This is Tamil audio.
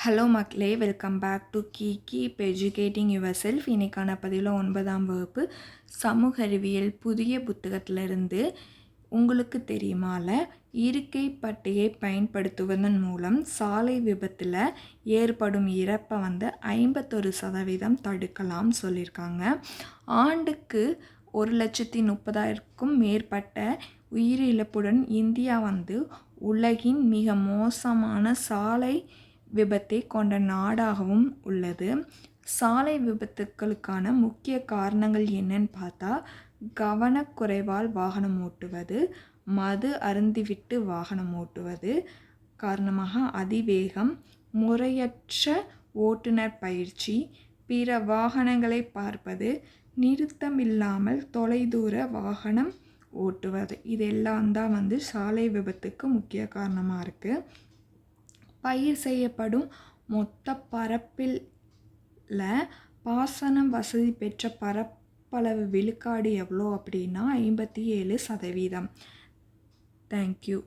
ஹலோ மக்களே, welcome back to keep educating yourself. இன்றைக்கான பதிவில் 9ஆம் வகுப்பு சமூக அறிவியல் புதிய புத்தகத்திலிருந்து உங்களுக்கு தெரியுமால இருக்கை பட்டையை பயன்படுத்துவதன் மூலம் சாலை விபத்தில் ஏற்படும் இறப்பை 51% தடுக்கலாம் சொல்லியிருக்காங்க. ஆண்டுக்கு 1,30,000க்கும் மேற்பட்ட உயிரிழப்புடன் இந்தியா உலகின் மிக மோசமான சாலை விபத்தை கொண்ட நாடாகவும் உள்ளது. சாலை விபத்துக்களுக்கான முக்கிய காரணங்கள் என்னன்னு பார்த்தா, கவனக்குறைவால் வாகனம் ஓட்டுவது, மது அருந்திவிட்டு வாகனம் ஓட்டுவது காரணமாக அதிவேகம், முறையற்ற ஓட்டுநர் பயிற்சி, பிற வாகனங்களை பார்ப்பது, நிறுத்தமில்லாமல் தொலைதூர வாகனம் ஓட்டுவது, இதெல்லாம் தான் சாலை விபத்துக்கு முக்கிய காரணமாக இருக்குது. பயிர் செய்யப்படும் மொத்த பரப்பில் பாசன வசதி பெற்ற பரப்பளவு விழுக்காடு எவ்வளோ அப்படின்னா 57%. தேங்க்யூ.